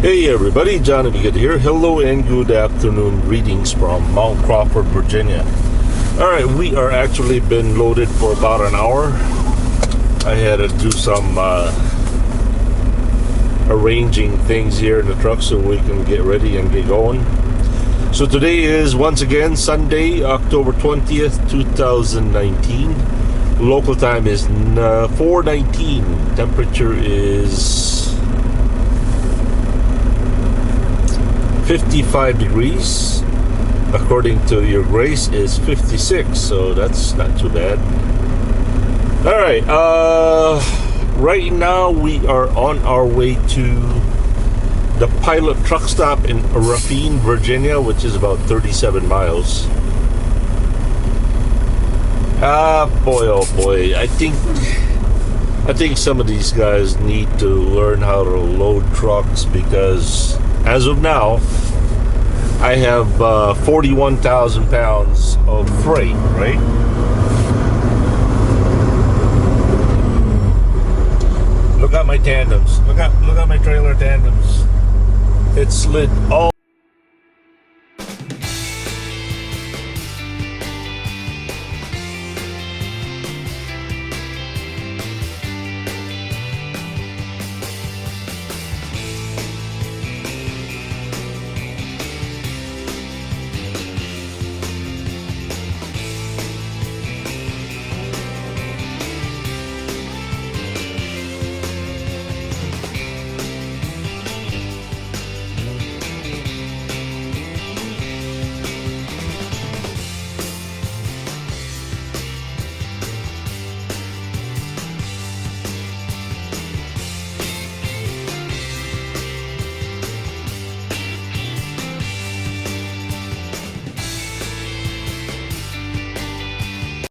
Hey everybody, Johnny Bigot here. Hello and good afternoon. Greetings from Mount Crawford, Virginia. Alright, we are actually been loaded for about an hour. I had to do some arranging things here in the truck so we can get ready and get going. So today is once again Sunday, October 20th, 2019. Local time is 4:19. Temperature is 55 degrees. According to your grace is 56, so that's not too bad. All right, right now we are on our way to the Pilot truck stop in Racine, Virginia, which is about 37 miles. Boy, oh boy, I think some of these guys need to learn how to load trucks, because as of now, I have 41,000 pounds of freight, right? Look at my tandems. Look at my trailer tandems. It slid all.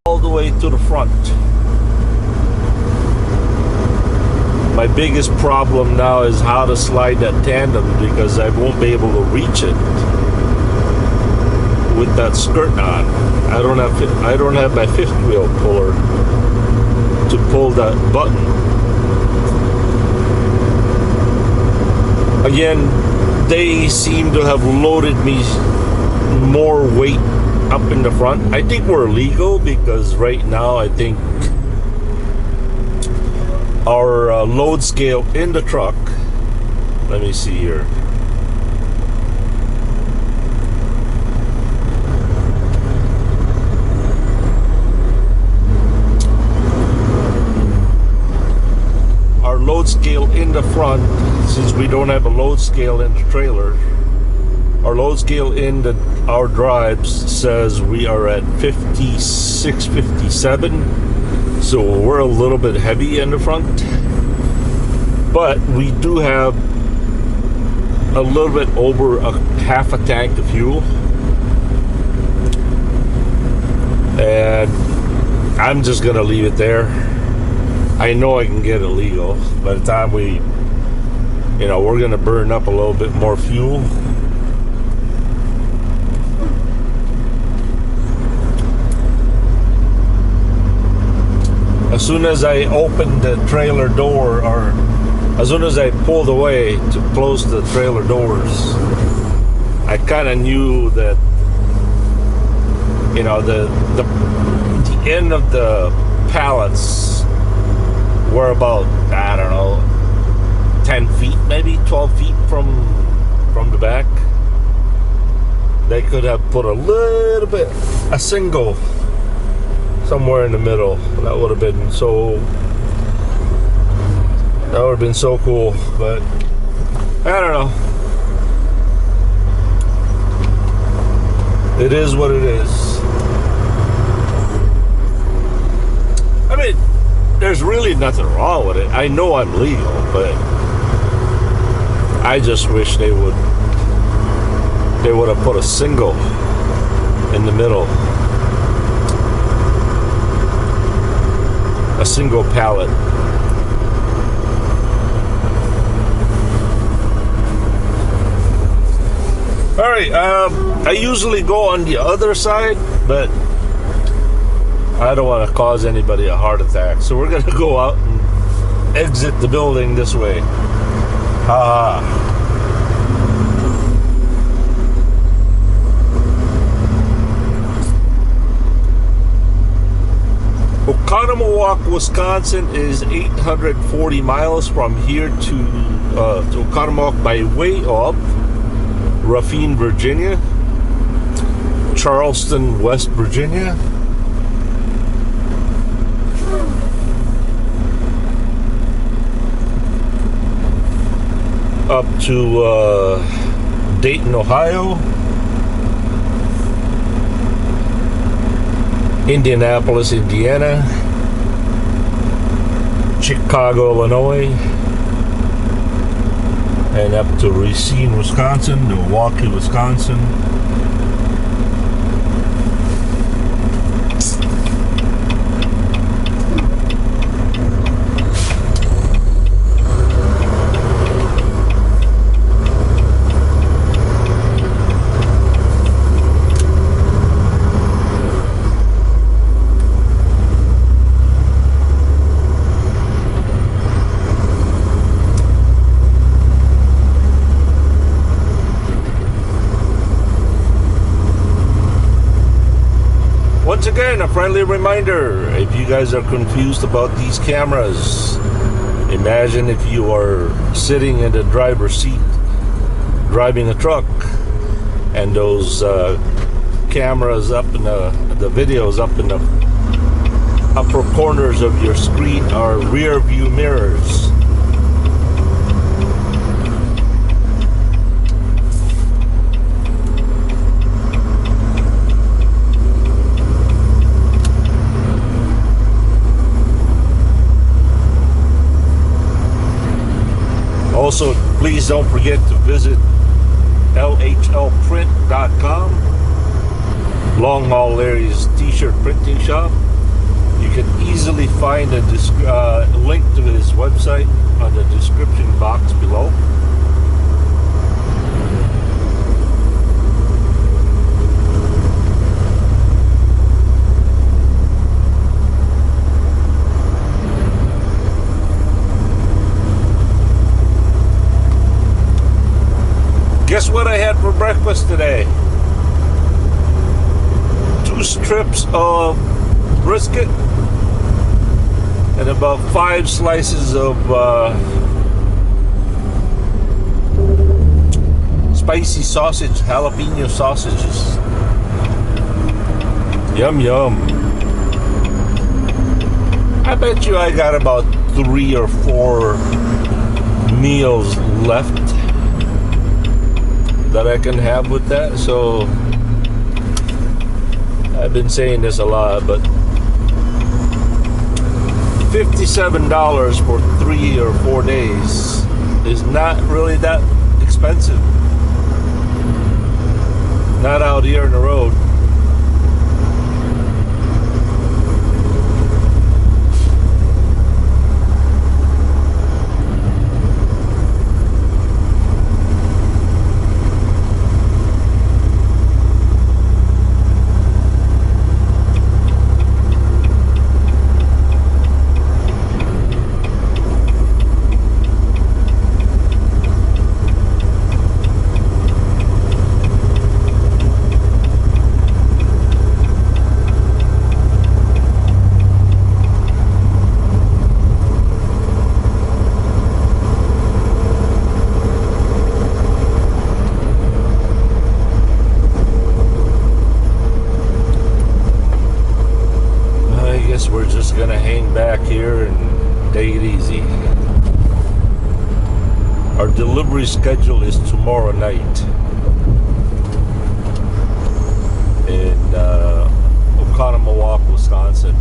All the way to the front. My biggest problem now is how to slide that tandem, because I won't be able to reach it with that skirt on. I don't have my fifth wheel puller to pull that button. Again, they seem to have loaded me more weight up in the front. I think we're legal, because right now I think our load scale in the truck, let me see here, our load scale in the front, since we don't have a load scale in the trailer, our load scale in our drives says we are at 56, 57. So we're a little bit heavy in the front. But we do have a little bit over half a tank of fuel. And I'm just going to leave it there. I know I can get it legal. By the time we're going to burn up a little bit more fuel. As soon as I opened the trailer door, or as soon as I pulled away to close the trailer doors, I kind of knew that, the end of the pallets were about, I don't know, 10 feet, maybe 12 feet from the back. They could have put a single somewhere in the middle. That would have been so cool, but I don't know. It is what it is. I mean, there's really nothing wrong with it. I know I'm legal, but I just wish they would have put a single in the middle. A single pallet. All right, I usually go on the other side, but I don't want to cause anybody a heart attack. So we're going to go out and exit the building this way. Ha ha. Oconomowoc, Wisconsin is 840 miles from here to Oconomowoc by way of Ruffin, Virginia, Charleston, West Virginia, up to Dayton, Ohio, Indianapolis, Indiana, Chicago, Illinois, and up to Racine, Wisconsin, Milwaukee, Wisconsin. Once again, a friendly reminder, if you guys are confused about these cameras, imagine if you are sitting in the driver's seat driving a truck and those cameras up in the videos up in the upper corners of your screen are rear view mirrors. Also, please don't forget to visit lhlprint.com, Long Haul Larry's t-shirt printing shop. You can easily find a link to his website on the description box below. Guess what I had for breakfast today? 2 strips of brisket and about 5 slices of spicy sausage, jalapeno sausages. Yum yum. I bet you I got about 3 or 4 meals left that I can have with that. So I've been saying this a lot, but $57 for 3 or 4 days is not really that expensive. Not out here on the road. We're just gonna hang back here and take it easy. Our delivery schedule is tomorrow night in Oconomowoc, Wisconsin.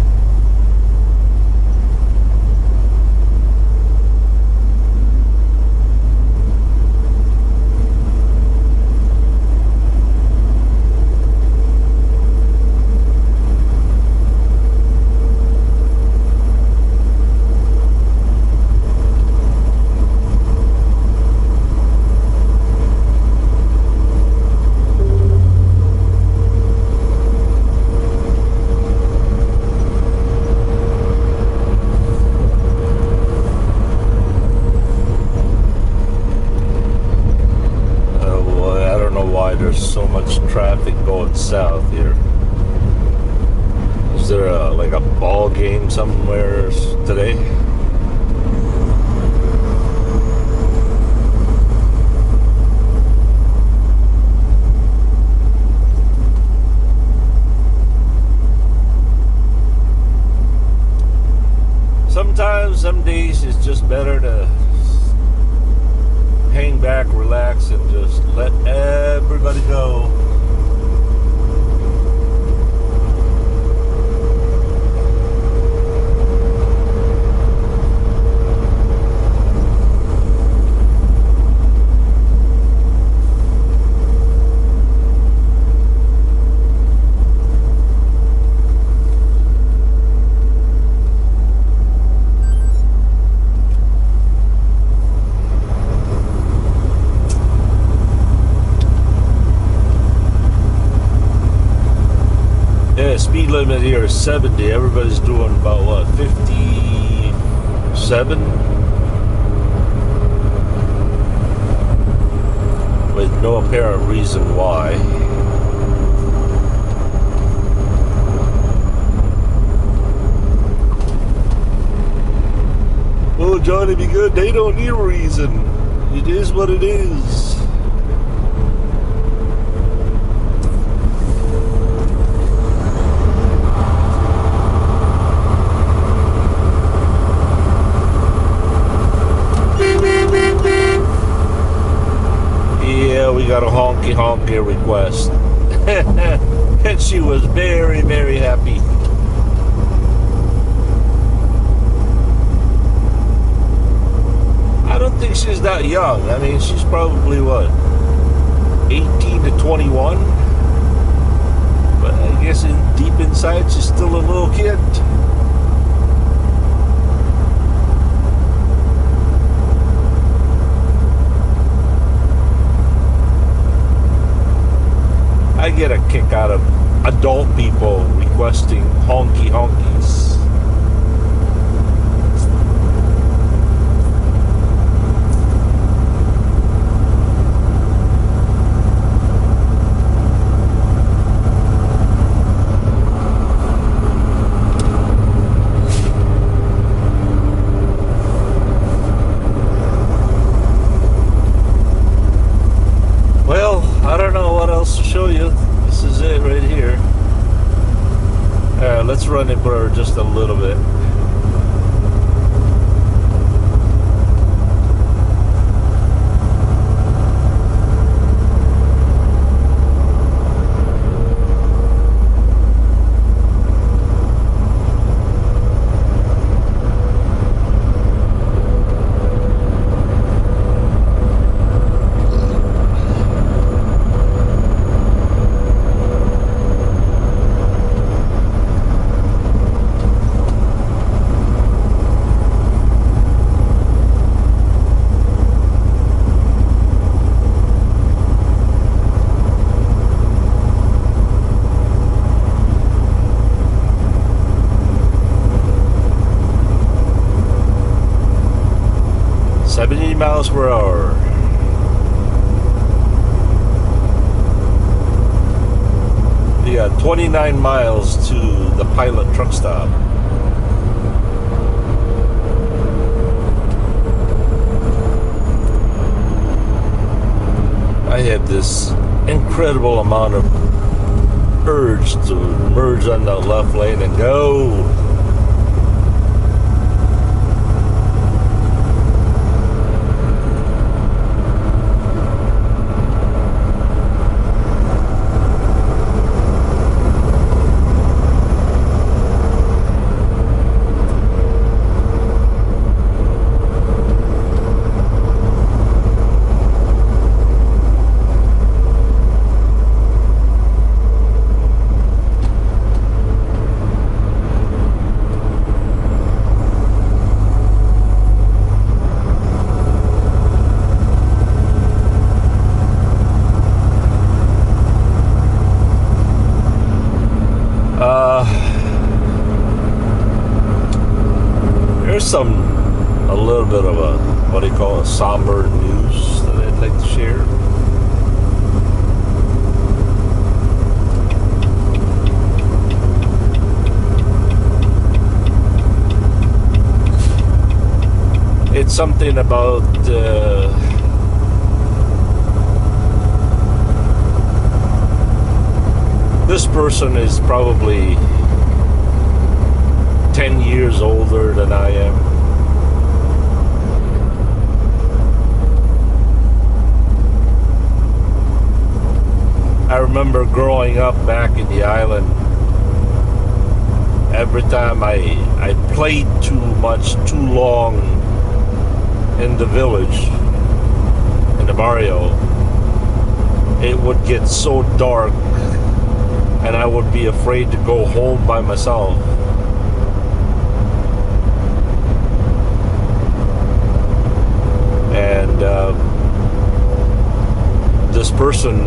There's so much traffic going south here. There's Is there like a ball game somewhere today? Sometimes, some days, it's just better to hang back, relax, and just let everybody go. Speed limit here is 70. Everybody's doing about what, 57? With no apparent reason why. Oh, Johnny, be good. They don't need a reason. It is what it is. We got a honky request. And she was very, very happy. I don't think she's that young. I mean, she's probably what, 18 to 21? But I guess deep inside, she's still a little kid. I get a kick out of adult people requesting honkies. Well, I don't know what else to show you. This is it right here. Let's run it for just a little bit. Miles per hour. We got 29 miles to the Pilot truck stop. I have this incredible amount of urge to merge on the left lane and go. There's a little bit of a, what do you call it, somber news that I'd like to share. it's something about this person is probably 10 years older than I am. I remember growing up back in the island, every time I played too much, too long in the village, in the barrio, it would get so dark and I would be afraid to go home by myself. And this person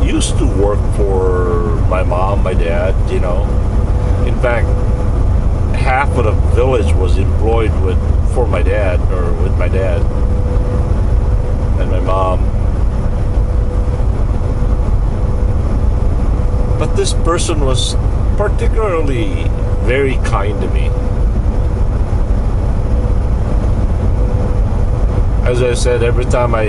used to work for my mom, my dad, you know. In fact, half of the village was employed for my dad, or with my dad and my mom. But this person was particularly very kind to me. As I said, every time I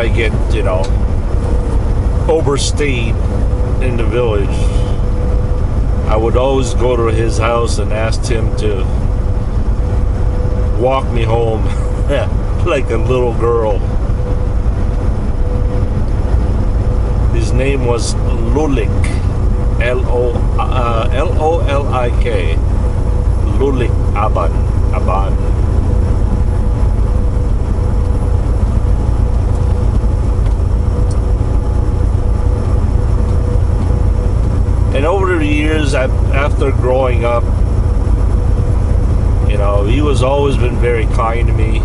get, you know, overstayed in the village, I would always go to his house and ask him to walk me home like a little girl. His name was Lulik, L-O-L-I-K, Lulik Aban. And over the years, after growing up, you know, he was always been very kind to me.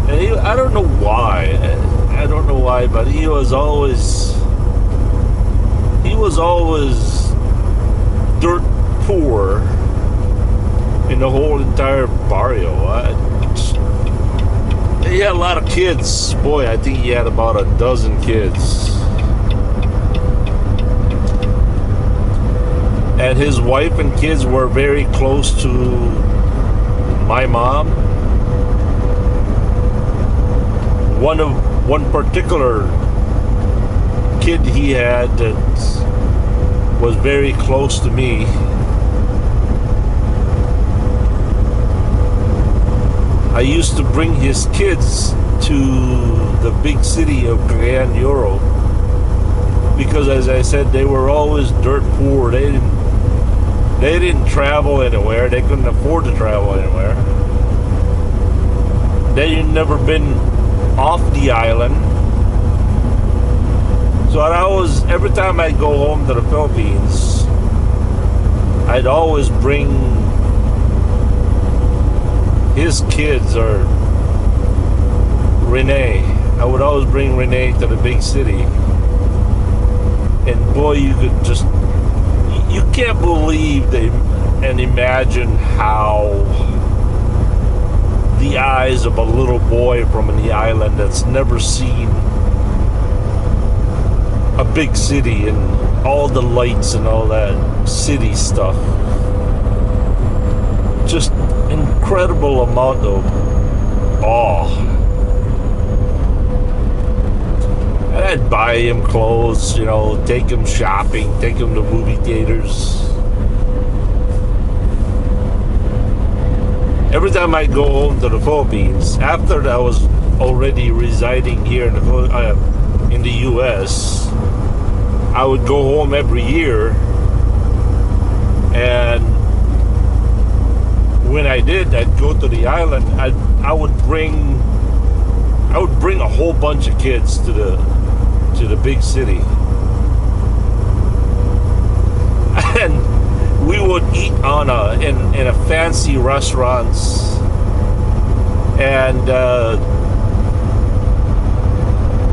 And I don't know why. I don't know why, but he was always dirt poor in the whole entire barrio. He had a lot of kids. Boy, I think he had about a dozen kids. And his wife and kids were very close to my mom. One particular kid he had that was very close to me. I used to bring his kids to the big city of Cagayan de Oro because, as I said, they were always dirt poor. They didn't travel anywhere. They couldn't afford to travel anywhere. They had never been off the island. So every time I'd go home to the Philippines, I'd always bring his kids, or Renee. I would always bring Renee to the big city. And boy, you can't believe and imagine how the eyes of a little boy from the island that's never seen a big city and all the lights and all that city stuff. Just incredible amount of awe. And I'd buy him clothes, you know, take him shopping, take him to movie theaters. Every time I go home to the Philippines, after I was already residing here in the U.S., I would go home every year, and when I did, I'd go to the island. I would bring a whole bunch of kids to the big city, and we would eat in a fancy restaurants, and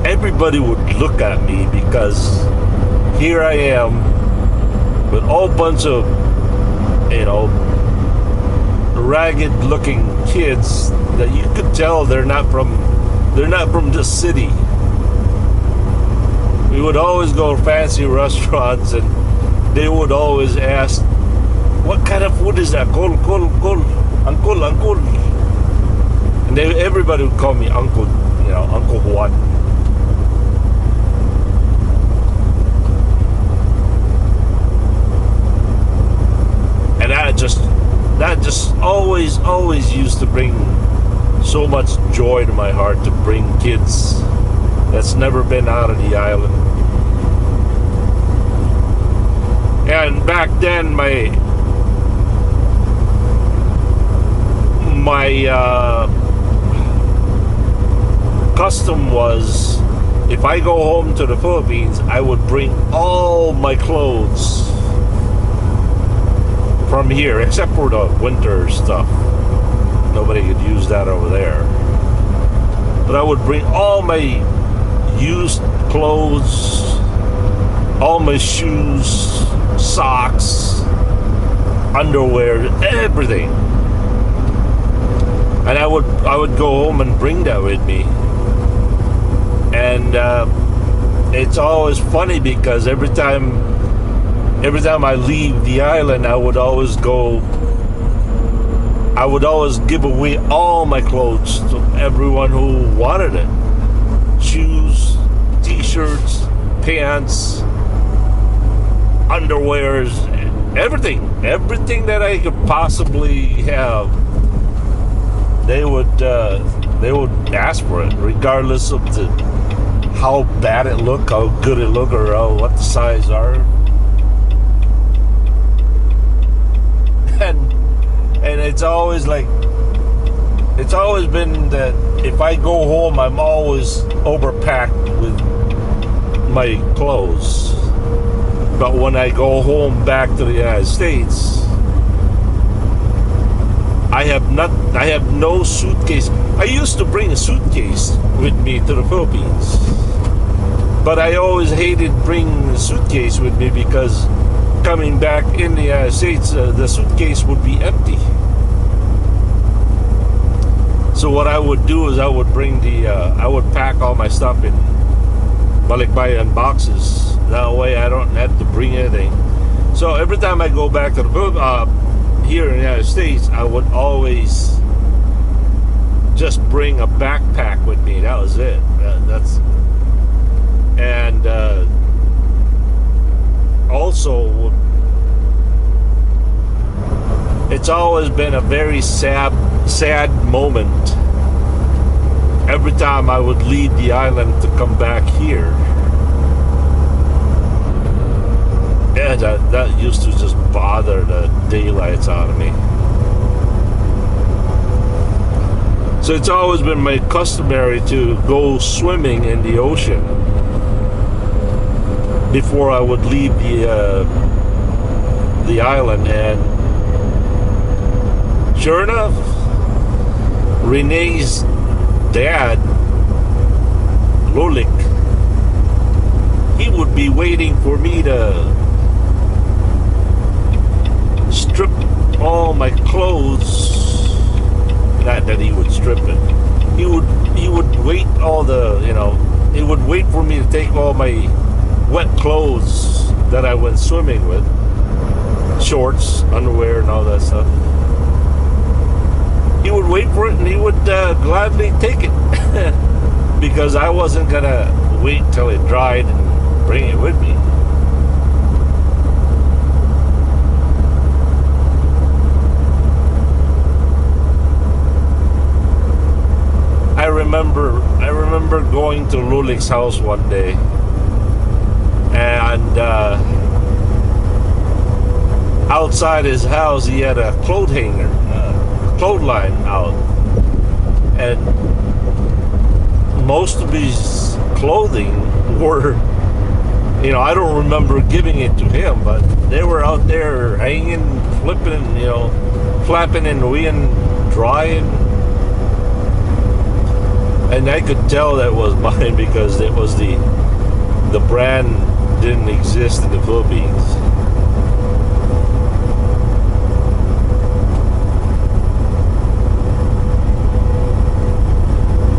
everybody would look at me because here I am with a whole bunch of, you know, ragged looking kids that you could tell they're not from the city. We would always go to fancy restaurants, and they would always ask, "What kind of food is that? Col, uncle, uncle." And everybody would call me Uncle, Uncle Juan. And that just always used to bring so much joy to my heart, to bring kids that's never been out of the island. And back then, my custom was, if I go home to the Philippines, I would bring all my clothes from here, except for the winter stuff. Nobody could use that over there. But I would bring all my used clothes, all my shoes, socks, underwear, everything. And I would go home and bring that with me. And it's always funny because every time I leave the island, I would always give away all my clothes to everyone who wanted it. Shoes, t-shirts, pants, underwears, everything that I could possibly have. They would ask for it, regardless of how bad it looked, how good it looked, or what the size are. And it's always been that if I go home, I'm always overpacked with my clothes. But when I go home back to the United States, I have no suitcase. I used to bring a suitcase with me to the Philippines, but I always hated bringing a suitcase with me because coming back in the United States, the suitcase would be empty. So what I would do is I would pack all my stuff in balikbayan boxes. That way I don't have to bring anything. So every time I go back to the here in the United States, I would always just bring a backpack with me. That was it. Also, it's always been a very sad moment every time I would leave the island to come back here. Yeah, that used to just bother the daylights out of me. So it's always been my customary to go swimming in the ocean before I would leave the island. And sure enough, Renee's dad, Lolik, he would be waiting for me to strip all my clothes. Not that he would strip it. He would wait he would wait for me to take all my wet clothes that I went swimming with, shorts, underwear, and all that stuff. He would wait for it, and he would gladly take it because I wasn't gonna wait till it dried and bring it with me. I remember going to Lulik's house one day, and outside his house he had a clothesline out, and most of his clothing were, I don't remember giving it to him, but they were out there hanging, flipping, flapping in the wind, drying. And I could tell that was mine because it was the brand didn't exist in the Philippines.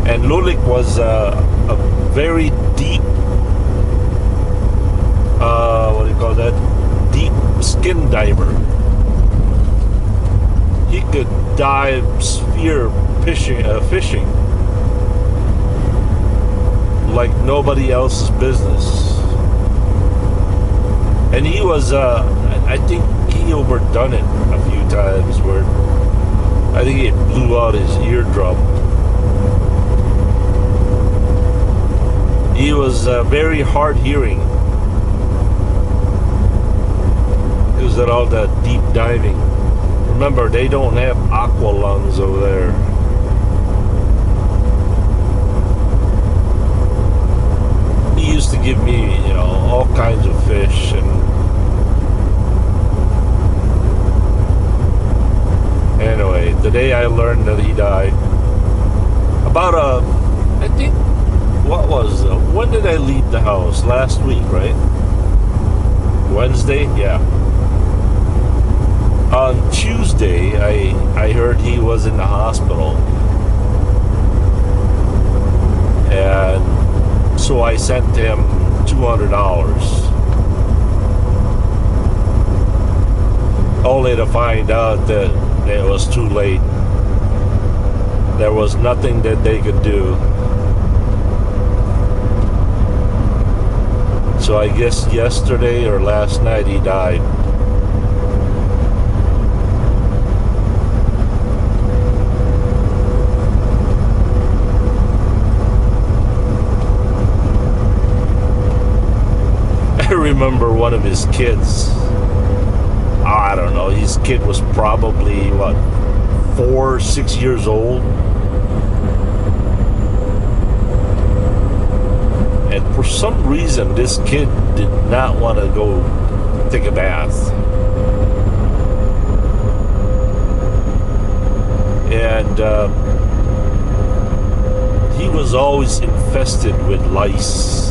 And Lulik was a very deep, deep skin diver. He could dive spear fishing like nobody else's business. And he was, I think he overdone it a few times where I think it blew out his eardrum. He was very hard hearing. He was at all that deep diving. Remember, they don't have aqua lungs over there. He used to give me, all kinds of fish, and anyway, the day I learned that he died, I think, when did I leave the house? Last week, right? Wednesday? Yeah. On Tuesday, I heard he was in the hospital. And so I sent him $200. Only to find out that it was too late. There was nothing that they could do. So I guess yesterday or last night he died. I remember one of his kids. I don't know, his kid was probably 4, 6 years old. And for some reason, this kid did not want to go take a bath. And he was always infested with lice.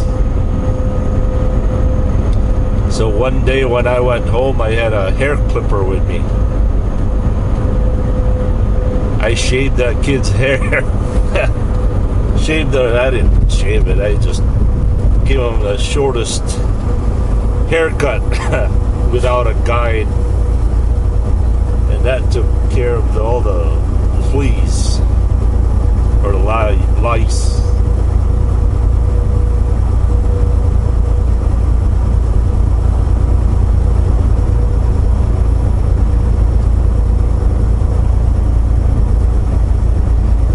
So one day when I went home, I had a hair clipper with me. I shaved that kid's hair. I didn't shave it. I just gave him the shortest haircut without a guide. And that took care of all the fleas or the lice.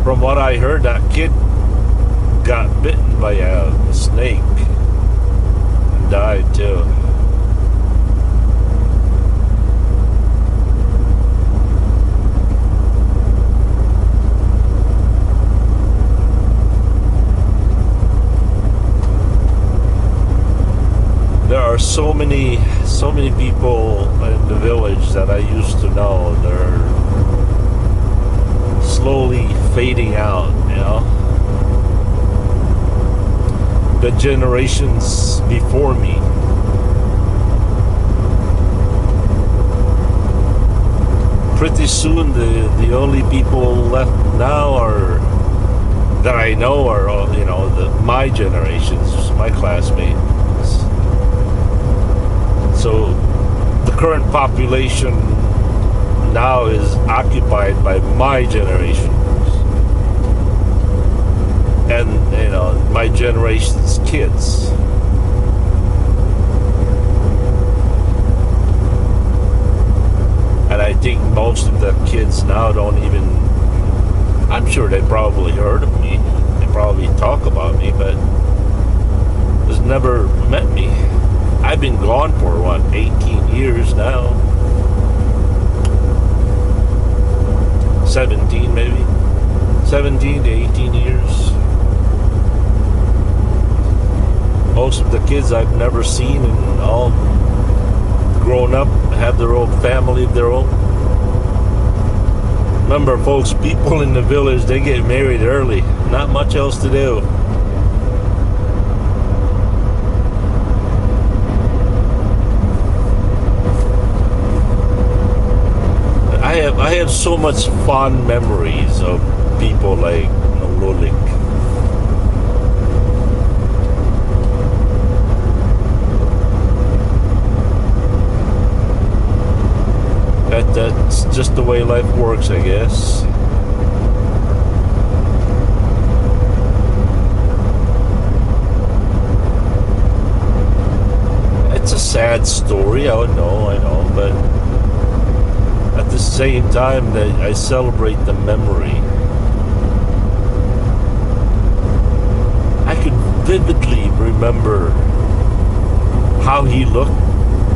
From what I heard, that kid got bitten by a snake and died too. There are so many people in the village that I used to know. They're slowly fading out, the generations before me. Pretty soon the only people left now that I know are my generations, my classmates. So the current population now is occupied by my generations and my generation's kids. And I think most of the kids now don't even, I'm sure they probably heard of me, they probably talk about me, but has never met me. I've been gone for 18 years now. 17 maybe, 17 to 18 years. Most of the kids I've never seen and all grown up, have their own family of their own. Remember folks, people in the village, they get married early. Not much else to do. I have so much fond memories of people like Lulik. that's just the way life works, I guess. It's a sad story, I know, but at the same time that I celebrate the memory. I can vividly remember how he looked,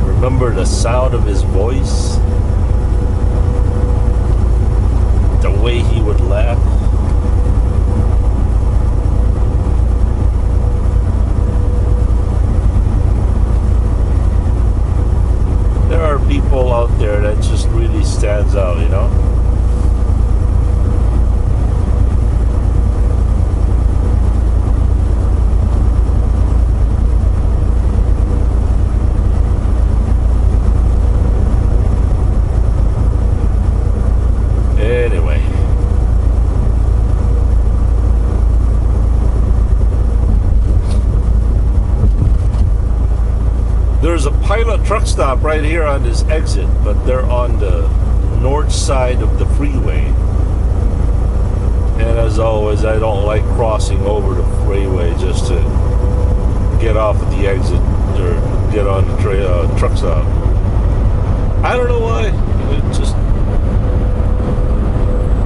remember the sound of his voice, the way he would laugh. There are people out there that just really stands out, you know? Anyway. There's a pilot truck stop right here on this exit, but they're on the north side of the freeway. And as always, I don't like crossing over the freeway just to get off at the exit or get on the truck stop. I don't know why. It just,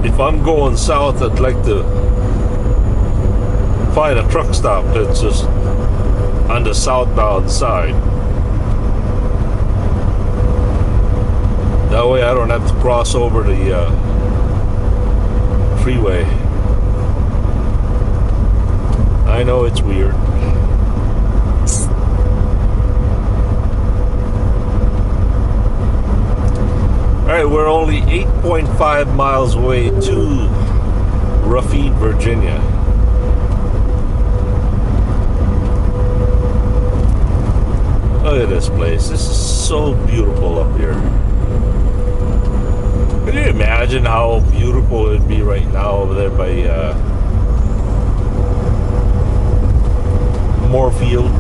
if I'm going south, I'd like to find a truck stop that's just on the southbound side. That way I don't have to cross over the freeway. I know it's weird. Alright, we're only 8.5 miles away to Crawford, Virginia. Look at this place. This is so beautiful up here. Can you imagine how beautiful it'd be right now over there by Moorfield?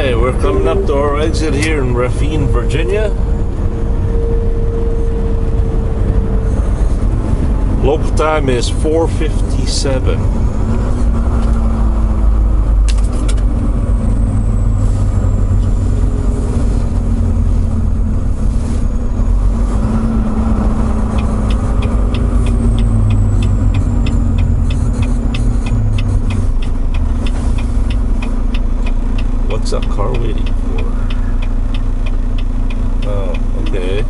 We're coming up to our exit here in Crawford, Virginia. Local time is 4:57. What's that car waiting for? Oh, okay.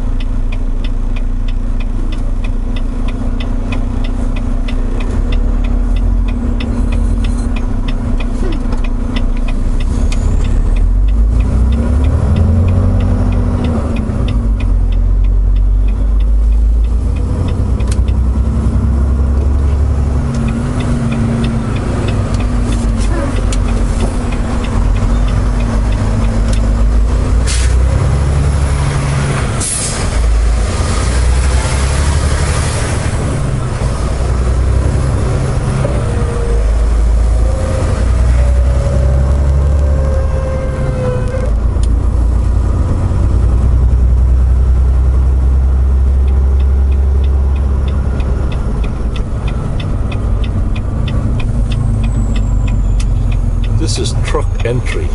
This is truck entry.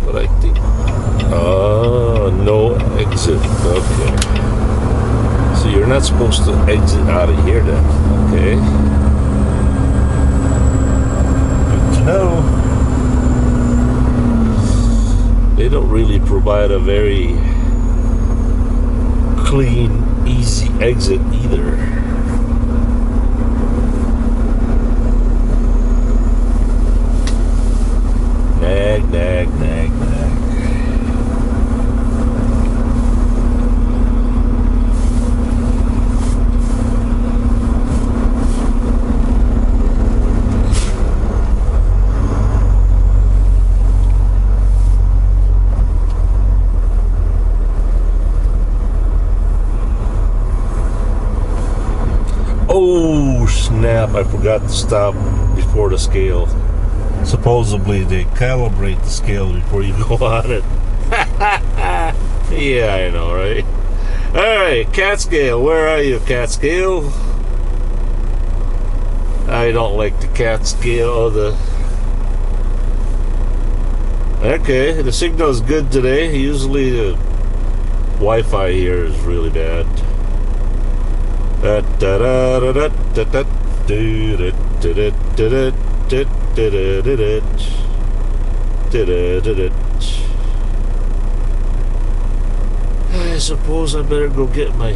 But I think... no exit. Okay. So you're not supposed to exit out of here then. Okay. Good to know. They don't really provide a very clean, easy exit either. Nag, nag, nag, nag. I forgot to stop before the scale. Supposedly they calibrate the scale before you go on it. Yeah, I know, right? Alright, cat scale. Where are you, cat scale? I don't like the cat scale. Okay, the signal is good today. Usually the Wi-Fi here is really bad. I suppose I better go get my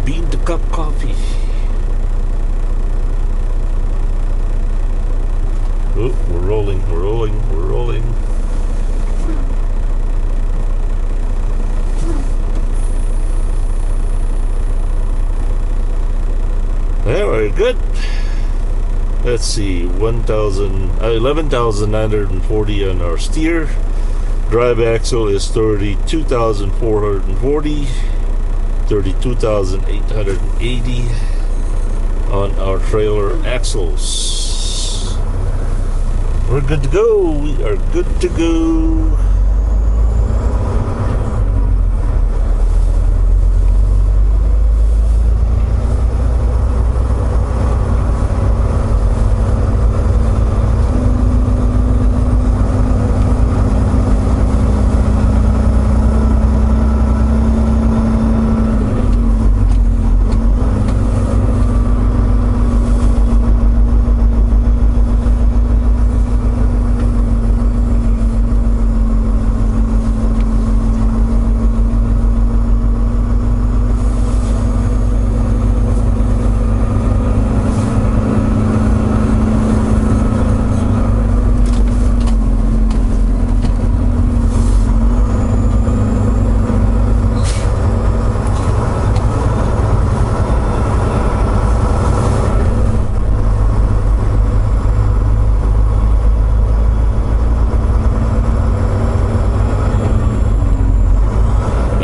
bean to cup coffee. Oh, we're rolling. Yeah, very good. Let's see, 11,940 on our steer. Drive axle is 32,440, 32,880 on our trailer axles. We're good to go. We are good to go.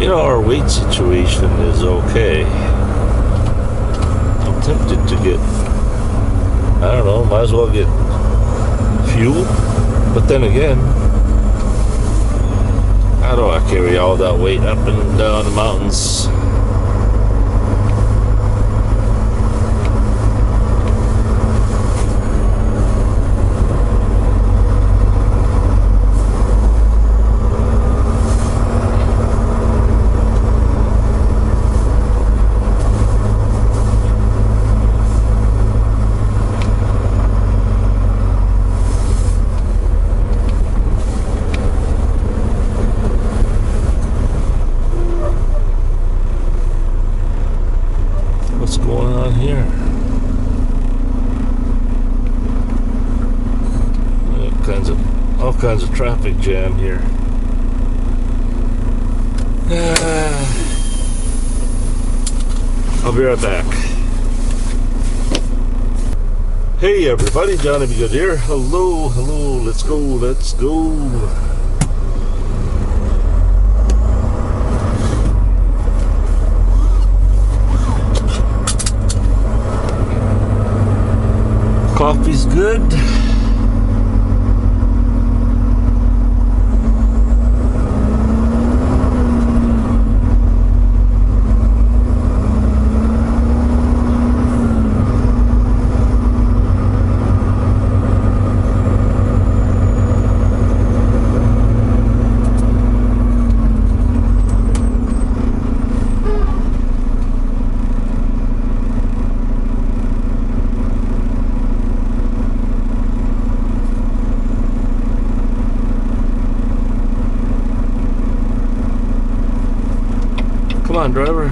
Our weight situation is okay. I'm tempted to get, I don't know, might as well get fuel. But then again, how do I carry all that weight up and down the mountains? What's going on here? All kinds of traffic jam here. I'll be right back. Hey everybody, Johnny B. Good here. Hello, let's go. Coffee's good. Come on, driver.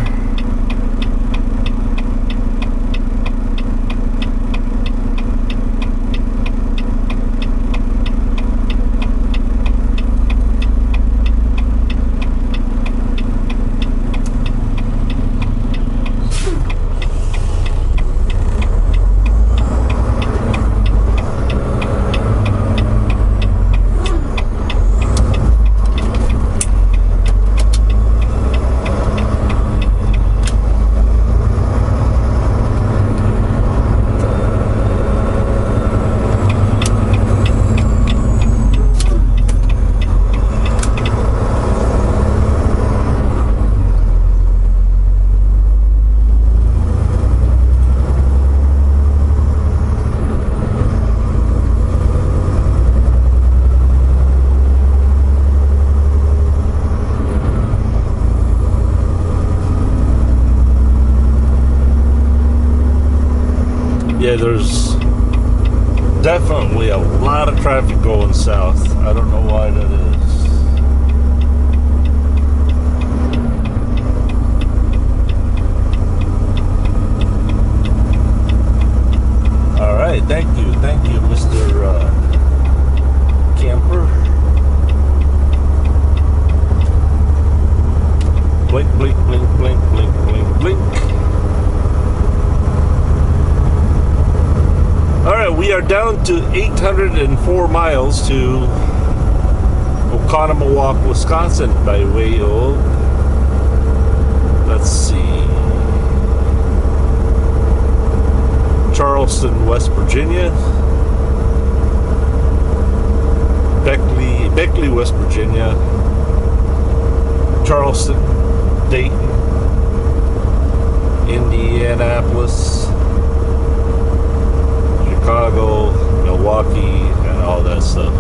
Yeah, there's definitely a lot of traffic going south. I don't know why that is. All right, thank you, Mr. Camper. Blink, blink, blink, blink, blink, blink, blink. All right, we are down to 804 miles to Oconomowoc, Wisconsin by way of, let's see, Charleston, West Virginia, Beckley, West Virginia, Charleston, Dayton, Indianapolis, Chicago, Milwaukee, and all that stuff.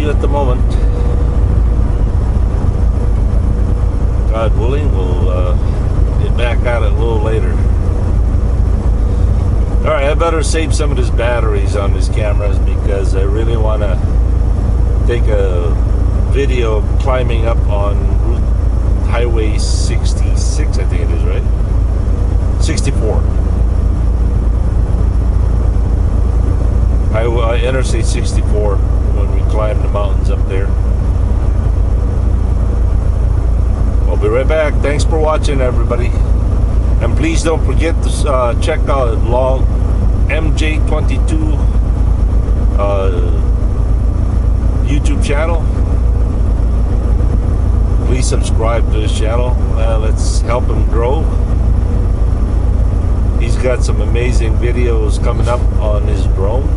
At the moment, God willing, we'll get back at it a little later. All right, I better save some of his batteries on his cameras because I really want to take a video of climbing up on Highway 66, I think it is, right? 64. Interstate 64 when we climb the mountains up there. I'll be right back. Thanks for watching, everybody. And please don't forget to check out Long MJ22 YouTube channel. please subscribe to this channel. Let's help him grow. He's got some amazing videos coming up on his drone.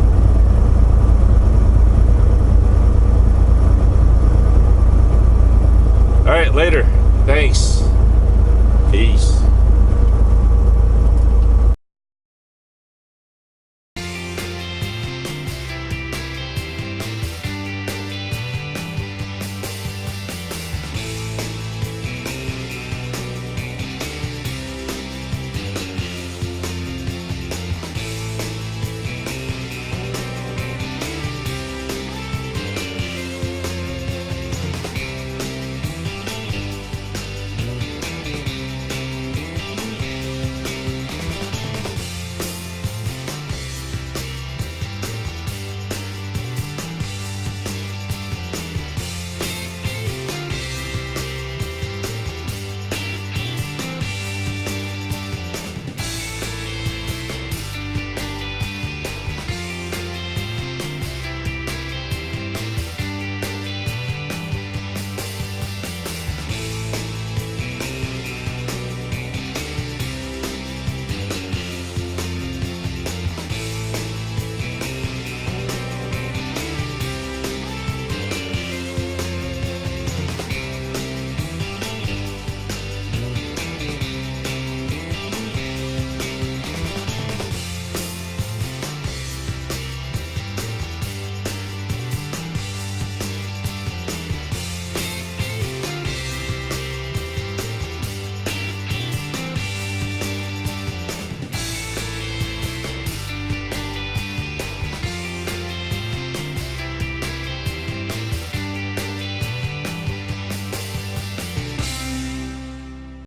All right, later. Thanks. Peace.